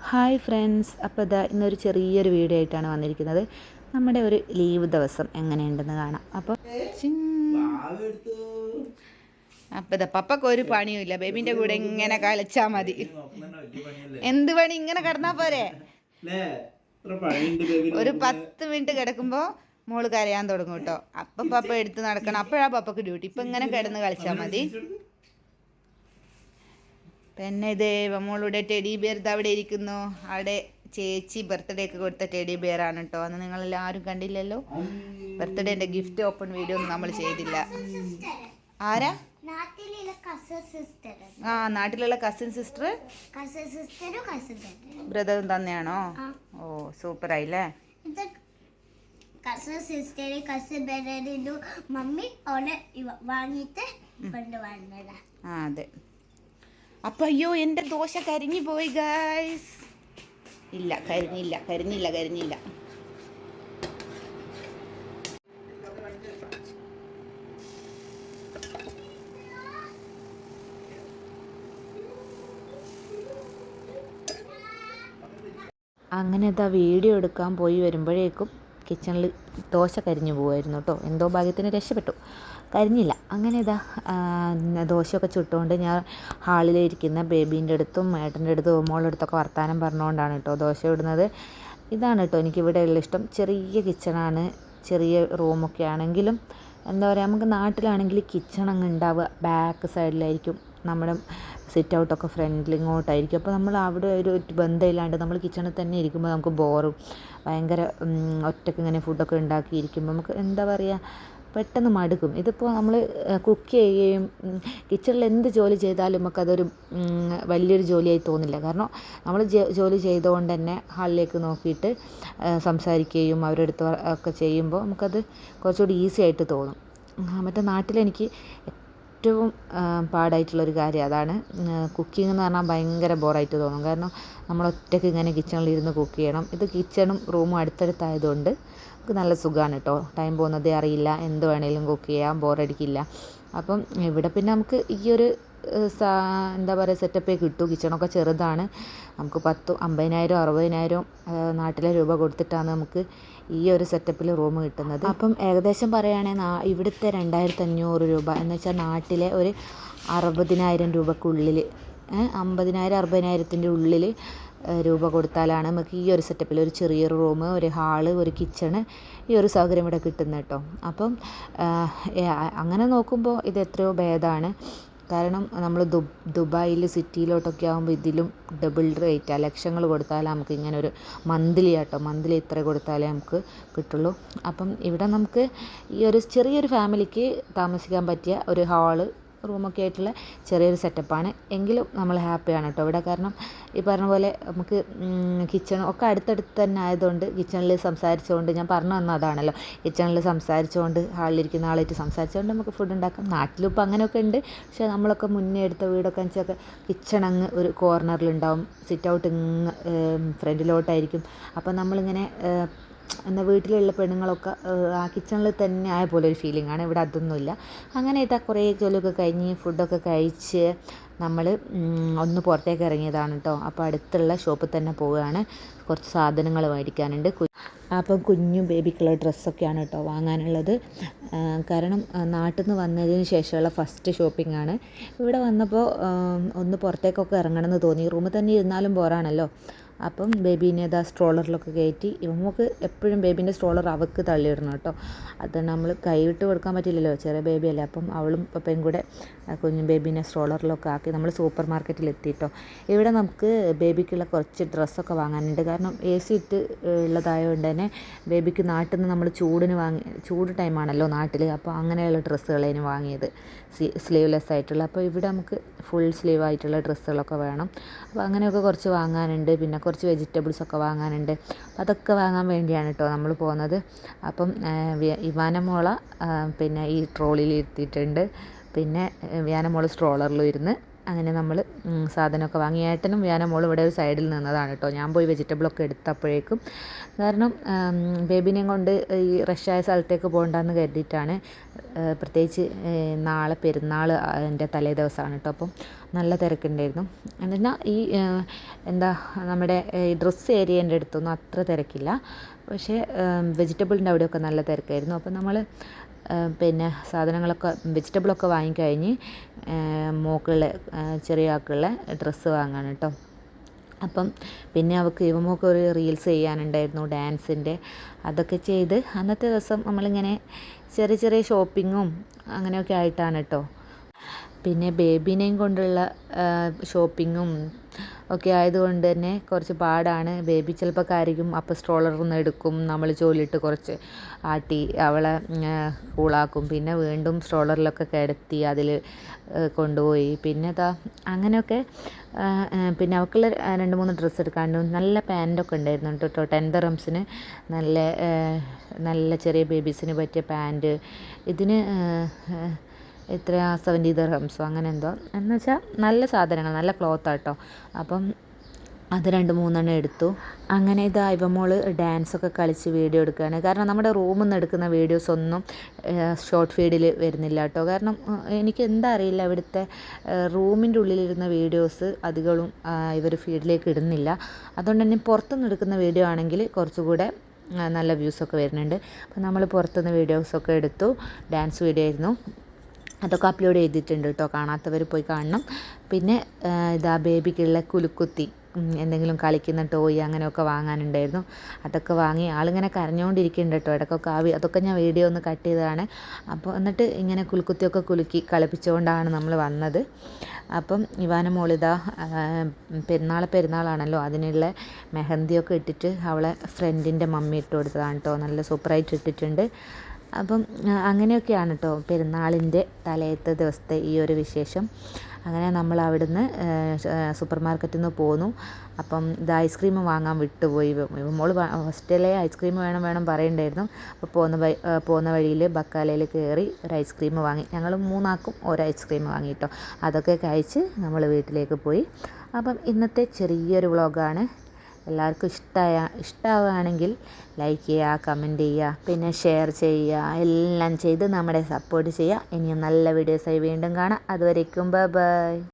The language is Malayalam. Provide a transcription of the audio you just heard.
ഹായ് ഫ്രണ്ട്സ്, അപ്പോൾ ഇതാ ഇന്നൊരു ചെറിയൊരു വീഡിയോ ആയിട്ടാണ് വന്നിരിക്കുന്നത്. നമ്മുടെ ഒരു ലീവ് ദിവസം എങ്ങനെയുണ്ടെന്ന് കാണാം. അപ്പോൾ ഇതാ പപ്പക്ക് ഒരു പണിയുമില്ല, ബേബിൻ്റെ കൂടെ ഇങ്ങനെ കളിച്ചാൽ മതി. എന്ത് പണി, ഇങ്ങനെ കിടന്നാൽ പോരെ. ഒരു 10 മിനിറ്റ് കിടക്കുമ്പോൾ മോള് കരയാൻ തുടങ്ങും കേട്ടോ. അപ്പം പപ്പ എടുത്ത് നടക്കണം, അപ്പോഴാണ് പപ്പക്ക് ഡ്യൂട്ടി. ഇപ്പം ഇങ്ങനെ കിടന്ന് കളിച്ചാൽ മതി. പിന്നെ ഇത് മോളുടെ ടെഡി ബിയർ അവിടെ ഇരിക്കുന്നു. അവിടെ ചേച്ചി ബർത്ത്ഡേക്ക് കൊടുത്ത ടെഡി ബിയർ ആണ് കേട്ടോ. അന്ന് നിങ്ങളെല്ലാവരും കണ്ടില്ലല്ലോ. ബർത്ത്ഡേൻ്റെ ഗിഫ്റ്റ് ഓപ്പൺ വീഡിയോ ഒന്നും നമ്മൾ ചെയ്തില്ല. ആരാ? നാട്ടിലുള്ള കസിൻ സിസ്റ്റർ ബ്രദറും തന്നെയാണോ? ഓ, സൂപ്പർ ആയില്ലേ. അതെ. അപ്പൊ അയ്യോ, എൻ്റെ ദോശ കരിഞ്ഞു പോയി ഗൈസ്. ഇല്ല, കരിഞ്ഞില്ല. അങ്ങനെ ഇതാ വീഡിയോ എടുക്കാൻ പോയി വരുമ്പോഴേക്കും കിച്ചണിൽ ദോശ കരിഞ്ഞു പോകുമായിരുന്നു കേട്ടോ. എന്തോ ഭാഗ്യത്തിന് രക്ഷപ്പെട്ടു, കരിഞ്ഞില്ല. അങ്ങനെ ഇതാ ദോശയൊക്കെ ചുട്ടുകൊണ്ട് ഞാൻ ഹാളിലിരിക്കുന്ന ബേബീൻ്റെ അടുത്തും ഏട്ടൻ്റെ അടുത്തും മോളുടെ അടുത്തൊക്കെ വർത്താനം പറഞ്ഞുകൊണ്ടാണ് കേട്ടോ ദോശ ഇടുന്നത്. ഇതാണ് കേട്ടോ എനിക്കിവിടെ ഉള്ള ഇഷ്ടം. ചെറിയ കിച്ചണാണ്, ചെറിയ റൂമൊക്കെ ആണെങ്കിലും എന്താ പറയുക, നമുക്ക് നാട്ടിലാണെങ്കിൽ കിച്ചൺ അങ്ങ് ഉണ്ടാവുക ബാക്ക് സൈഡിലായിരിക്കും, നമ്മുടെ സിറ്റ് ഔട്ടൊക്കെ ഫ്രണ്ടിൽ ഇങ്ങോട്ടായിരിക്കും. അപ്പോൾ നമ്മൾ അവിടെ ഒരു ബന്ധമില്ലാണ്ട് നമ്മൾ കിച്ചണിൽ തന്നെ ഇരിക്കുമ്പോൾ നമുക്ക് ബോറും, ഭയങ്കര ഒറ്റയ്ക്ക് ഇങ്ങനെ ഫുഡൊക്കെ ഉണ്ടാക്കിയിരിക്കുമ്പോൾ നമുക്ക് എന്താ പറയുക, പെട്ടെന്ന് മടുക്കും. ഇതിപ്പോൾ നമ്മൾ കുക്ക് ചെയ്യുകയും കിച്ചണിൽ എന്ത് ജോലി ചെയ്താലും നമുക്കതൊരു വലിയൊരു ജോലിയായി തോന്നില്ല. കാരണം നമ്മൾ ജോലി ചെയ്തുകൊണ്ട് തന്നെ ഹാളിലേക്ക് നോക്കിയിട്ട് സംസാരിക്കുകയും അവരുടെ അടുത്ത് ഒക്കെ ചെയ്യുമ്പോൾ നമുക്കത് കുറച്ചുകൂടി ഈസി ആയിട്ട് തോന്നും. മറ്റേ നാട്ടിലെനിക്ക് ഏറ്റവും പാടായിട്ടുള്ളൊരു കാര്യം അതാണ്. കുക്കിംഗ് എന്ന് പറഞ്ഞാൽ ഭയങ്കര ബോറായിട്ട് തോന്നും. കാരണം നമ്മൾ ഒറ്റയ്ക്ക് ഇങ്ങനെ കിച്ചണിലിരുന്ന് കുക്ക് ചെയ്യണം. ഇത് കിച്ചണും റൂമും അടുത്തടുത്തായതുകൊണ്ട് നമുക്ക് നല്ല സുഖമാണ് കേട്ടോ. ടൈം പോകുന്നതേ അറിയില്ല, എന്ത് വേണേലും കുക്ക് ചെയ്യാം, ബോറടിക്കില്ല. അപ്പം ഇവിടെ പിന്നെ നമുക്ക് ഈ ഒരു എന്താ പറയുക സെറ്റപ്പേ കിട്ടൂ. കിച്ചണൊക്കെ ചെറുതാണ്. നമുക്ക് 50,000 60,000 നാട്ടിലെ രൂപ കൊടുത്തിട്ടാണ് നമുക്ക് ഈ ഒരു സെറ്റപ്പിൽ റൂം കിട്ടുന്നത്. അപ്പം ഏകദേശം പറയുകയാണെങ്കിൽ ഇവിടുത്തെ 2,500 രൂപ എന്ന് വെച്ചാൽ നാട്ടിലെ ഒരു 60,000 രൂപക്കുള്ളിൽ 50,000 60,000-ൻ്റെ ഉള്ളിൽ രൂപ കൊടുത്താലാണ് നമുക്ക് ഈ ഒരു സെറ്റപ്പിൽ ഒരു ചെറിയൊരു റൂം, ഒരു ഹാള്, ഒരു കിച്ചണ്, ഈ ഒരു സൗകര്യം ഇവിടെ കിട്ടുന്നത് കേട്ടോ. അപ്പം അങ്ങനെ നോക്കുമ്പോൾ ഇത് എത്രയോ ഭേദമാണ്. കാരണം നമ്മൾ ദുബായിൽ സിറ്റിയിലോട്ടൊക്കെ ആകുമ്പോൾ ഇതിലും ഡബിൾ റേറ്റാണ്. ലക്ഷങ്ങൾ കൊടുത്താലേ നമുക്ക് ഇങ്ങനെ ഒരു മന്ത്ലി ഇത്ര കൊടുത്താലേ നമുക്ക് കിട്ടുള്ളൂ. അപ്പം ഇവിടെ നമുക്ക് ഈ ഒരു ചെറിയൊരു ഫാമിലിക്ക് താമസിക്കാൻ പറ്റിയ ഒരു ഹാള്, റൂമൊക്കെ ആയിട്ടുള്ള ചെറിയൊരു സെറ്റപ്പാണ്. എങ്കിലും നമ്മൾ ഹാപ്പിയാണ് കേട്ടോ ഇവിടെ. കാരണം ഈ പറഞ്ഞ പോലെ നമുക്ക് കിച്ചൺ ഒക്കെ അടുത്തടുത്ത് തന്നെ ആയതുകൊണ്ട് കിച്ചണിൽ സംസാരിച്ചുകൊണ്ട്, ഞാൻ പറഞ്ഞു തന്ന അതാണല്ലോ, കിച്ചണിൽ സംസാരിച്ചുകൊണ്ട് ഹാളിലിരിക്കുന്ന ആളായിട്ട് സംസാരിച്ചുകൊണ്ട് നമുക്ക് ഫുഡ് ഉണ്ടാക്കാം. നാട്ടിലും ഇപ്പോൾ അങ്ങനെയൊക്കെ ഉണ്ട്. പക്ഷേ നമ്മളൊക്കെ മുന്നേ എടുത്ത വീടൊക്കെ വെച്ചൊക്കെ കിച്ചൺ അങ്ങ് ഒരു കോർണറിലുണ്ടാവും, സിറ്റ് ഔട്ട് ഇങ്ങ് ഫ്രണ്ടിലോട്ടായിരിക്കും. അപ്പോൾ നമ്മളിങ്ങനെ എന്താ വീട്ടിലുള്ള പെണ്ണുങ്ങളൊക്കെ ആ കിച്ചണിൽ തന്നെ ആയ പോലെ ഒരു ഫീലിംഗ് ആണ്. ഇവിടെ അതൊന്നുമില്ല. അങ്ങനെ ഇതാ കുറേ ജോലിയൊക്കെ കഴിഞ്ഞ് ഫുഡൊക്കെ കഴിച്ച് നമ്മൾ ഒന്ന് പുറത്തേക്ക് ഇറങ്ങിയതാണ് കേട്ടോ. അപ്പോൾ അടുത്തുള്ള ഷോപ്പിൽ തന്നെ പോവുകയാണ്. കുറച്ച് സാധനങ്ങൾ മേടിക്കാനുണ്ട്. അപ്പം കുഞ്ഞും ബേബിക്കുള്ള ഡ്രസ്സൊക്കെയാണ് കേട്ടോ വാങ്ങാനുള്ളത്. കാരണം നാട്ടിൽ നിന്ന് വന്നതിന് ശേഷമുള്ള ഫസ്റ്റ് ഷോപ്പിംഗ് ആണ്. ഇവിടെ വന്നപ്പോൾ ഒന്ന് പുറത്തേക്കൊക്കെ ഇറങ്ങണമെന്ന് തോന്നി. റൂമിൽ തന്നെ ഇരുന്നാലും ബോറാണല്ലോ. അപ്പം ബേബീനെ ഇതാ സ്ട്രോളറിലൊക്കെ കയറ്റി. നമുക്ക് എപ്പോഴും ബേബീൻ്റെ സ്ട്രോളർ അവൾക്ക് തള്ളിയിടണം കേട്ടോ. അത് നമ്മൾ കൈവിട്ട് കൊടുക്കാൻ പറ്റില്ലല്ലോ, ചെറിയ ബേബിയല്ലേ. അപ്പം അവളും പപ്പയും കൂടെ കുഞ്ഞു ബേബീനെ സ്ട്രോളറിലൊക്കെ ആക്കി നമ്മൾ സൂപ്പർ മാർക്കറ്റിൽ എത്തിയിട്ടോ. ഇവിടെ നമുക്ക് ബേബിക്കുള്ള കുറച്ച് ഡ്രസ്സൊക്കെ വാങ്ങാനുണ്ട്. കാരണം AC ഇട്ട് ഉള്ളതായതുകൊണ്ട് തന്നെ ബേബിക്ക് നാട്ടിൽ നിന്ന് നമ്മൾ ചൂട് ടൈമാണല്ലോ നാട്ടിൽ. അപ്പോൾ അങ്ങനെയുള്ള ഡ്രസ്സുകളാണ് വാങ്ങിയത്, സ്ലീവ്ലെസ് ആയിട്ടുള്ള. അപ്പോൾ ഇവിടെ നമുക്ക് ഫുൾ സ്ലീവ് ആയിട്ടുള്ള ഡ്രസ്സുകളൊക്കെ വേണം. അപ്പോൾ അങ്ങനെയൊക്കെ കുറച്ച് വാങ്ങാനുണ്ട്. പിന്നെ കുറച്ച് വെജിറ്റബിൾസൊക്കെ വാങ്ങാനുണ്ട്. അപ്പോൾ അതൊക്കെ വാങ്ങാൻ വേണ്ടിയാണ് കേട്ടോ നമ്മൾ പോകുന്നത്. അപ്പം ഇവാനമോള പിന്നെ ഈ ട്രോളിയിൽ ഇരുത്തിയിട്ടുണ്ട്. പിന്നെ വ്യാനമോള് സ്ട്രോളറിലും ഇരുന്ന് അങ്ങനെ നമ്മൾ സാധനമൊക്കെ വാങ്ങി. ഏട്ടനും വ്യാനം മോളും ഇവിടെ ഒരു സൈഡിൽ നിന്നതാണ് കേട്ടോ. ഞാൻ പോയി വെജിറ്റബിളൊക്കെ എടുത്തപ്പോഴേക്കും, കാരണം ബേബിനെയും കൊണ്ട് ഈ റഷായ സ്ഥലത്തേക്ക് പോകണ്ടെന്ന് കരുതിയിട്ടാണ്. പ്രത്യേകിച്ച് നാളെ പെരുന്നാൾ എൻ്റെ തലേ ദിവസമാണ് കേട്ടോ. അപ്പം നല്ല തിരക്കുണ്ടായിരുന്നു. എന്നാൽ ഈ എന്താ നമ്മുടെ ഈ ഡ്രസ്സ് ഏരിയേൻ്റെ അടുത്തൊന്നും അത്ര തിരക്കില്ല, പക്ഷേ വെജിറ്റബിളിൻ്റെ അവിടെയൊക്കെ നല്ല തിരക്കായിരുന്നു. അപ്പം നമ്മൾ പിന്നെ സാധനങ്ങളൊക്കെ വെജിറ്റബിളൊക്കെ വാങ്ങിക്കഴിഞ്ഞ് മോക്കുള്ള ചെറിയ ആൾക്കുള്ള ഡ്രസ്സ് വാങ്ങാണ് കേട്ടോ. അപ്പം പിന്നെ ഇവമൊക്കെ ഒരു റീൽസ് ചെയ്യാനുണ്ടായിരുന്നു ഡാൻസിൻ്റെ. അതൊക്കെ ചെയ്ത് അന്നത്തെ ദിവസം നമ്മളിങ്ങനെ ചെറിയ ചെറിയ ഷോപ്പിങ്ങും അങ്ങനെയൊക്കെ ആയിട്ടാണ് കേട്ടോ. പിന്നെ ബേബിനെയും കൊണ്ടുള്ള ഷോപ്പിങ്ങും ഒക്കെ ആയതുകൊണ്ട് തന്നെ കുറച്ച് പാടാണ്. ബേബി ചിലപ്പോൾ കരയും, അപ്പോൾ സ്ട്രോളറിൽ നിന്ന് എടുക്കും, നമ്മൾ ജോലിയിട്ട് കുറച്ച് ആട്ടി അവളെ കൂളാക്കും, പിന്നെ വീണ്ടും സ്ട്രോളറിലൊക്കെ കിടത്തി അതിൽ കൊണ്ടുപോയി. പിന്നെ അങ്ങനെയൊക്കെ. പിന്നെ അവൾക്കുള്ള 2-3 ഡ്രസ്സ് എടുക്കാണ്ട് നല്ല പാൻറ്റൊക്കെ ഉണ്ടായിരുന്നു കേട്ടോ. 10 ദിർഹംസിന് നല്ല ചെറിയ ബേബീസിന് പറ്റിയ പാൻറ്റ്. ഇതിന് എത്രയാ 70 ദിർഹംസോ അങ്ങനെ എന്തോ. എന്ന് വെച്ചാൽ നല്ല സാധനങ്ങൾ, നല്ല ക്ലോത്താണ് കേട്ടോ. അപ്പം അത് 2-3 എടുത്തു. അങ്ങനെ ഇവമോൾ ഡാൻസൊക്കെ കളിച്ച് വീഡിയോ എടുക്കുകയാണ്. കാരണം നമ്മുടെ റൂമിൽ നിന്ന് എടുക്കുന്ന വീഡിയോസൊന്നും ഷോർട്ട് ഫീഡിൽ വരുന്നില്ല കേട്ടോ. കാരണം എനിക്ക് എന്താ അറിയില്ല, ഇവിടുത്തെ റൂമിൻ്റെ ഉള്ളിലിരുന്ന വീഡിയോസ് അധികവും ഇവർ ഫീഡിലേക്ക് ഇടുന്നില്ല. അതുകൊണ്ട് തന്നെ പുറത്തുനിന്ന് എടുക്കുന്ന വീഡിയോ ആണെങ്കിൽ കുറച്ചുകൂടെ നല്ല വ്യൂസൊക്കെ വരുന്നുണ്ട്. അപ്പം നമ്മൾ പുറത്തുനിന്ന് വീഡിയോസൊക്കെ എടുത്തു. ഡാൻസ് വീഡിയോ ആയിരുന്നു. അതൊക്കെ അപ്ലോഡ് ചെയ്തിട്ടുണ്ട് കേട്ടോ. കാണാത്തവർ പോയി കാണണം. പിന്നെ ബേബിക്കുള്ള കുലുക്കുത്തി, എന്തെങ്കിലും കളിക്കുന്ന ടോയ് അങ്ങനെയൊക്കെ വാങ്ങാനുണ്ടായിരുന്നു. അതൊക്കെ വാങ്ങി. ആളിങ്ങനെ കരഞ്ഞുകൊണ്ടിരിക്കുന്നുണ്ട് കേട്ടോ. ഇടയ്ക്കൊക്കെ അതൊക്കെ ഞാൻ വീഡിയോ ഒന്ന് കട്ട് ചെയ്തതാണ്. അപ്പോൾ എന്നിട്ട് ഇങ്ങനെ കുലുക്കുത്തിയൊക്കെ കുലുക്കി കളിപ്പിച്ചുകൊണ്ടാണ് നമ്മൾ വന്നത്. അപ്പം ഇവാന മോളിതാ പെരുന്നാളാണല്ലോ, അതിനുള്ള മെഹന്തിയൊക്കെ ഇട്ടിട്ട് അവളെ ഫ്രണ്ടിൻ്റെ മമ്മി ഇട്ട് കൊടുത്തതാണ് കേട്ടോ. നല്ല സൂപ്പറായിട്ട് ഇട്ടിട്ടുണ്ട്. അപ്പം അങ്ങനെയൊക്കെയാണ് കേട്ടോ പെരുന്നാളിൻ്റെ തലേത്തെ ദിവസത്തെ ഈ ഒരു വിശേഷം. അങ്ങനെ നമ്മൾ അവിടുന്ന് സൂപ്പർ മാർക്കറ്റിൽ നിന്ന് പോന്നു. അപ്പം ഐസ്ക്രീം വാങ്ങാൻ വിട്ടുപോയി. മോൾ ഫസ്റ്റിലെ ഐസ്ക്രീം വേണം പറയുന്നുണ്ടായിരുന്നു. അപ്പോൾ പോകുന്ന വഴിയിൽ ബക്കാലയിൽ കയറി ഒരു ഐസ്ക്രീം വാങ്ങി. ഞങ്ങൾ 3 ആൾക്കും ഒരു ഐസ്ക്രീം വാങ്ങി കേട്ടോ. അതൊക്കെ കഴിച്ച് നമ്മൾ വീട്ടിലേക്ക് പോയി. അപ്പം ഇന്നത്തെ ചെറിയൊരു വ്ളോഗാണ്. എല്ലാവർക്കും ഇഷ്ടമാവുകയാണെങ്കിൽ ലൈക്ക് ചെയ്യുക, കമൻറ്റ് ചെയ്യുക, പിന്നെ ഷെയർ ചെയ്യുക, എല്ലാം ചെയ്ത് നമ്മളെ സപ്പോർട്ട് ചെയ്യുക. ഇനിയും നല്ല വീഡിയോസായി വീണ്ടും കാണാം. അതുവരേക്കും ബൈ.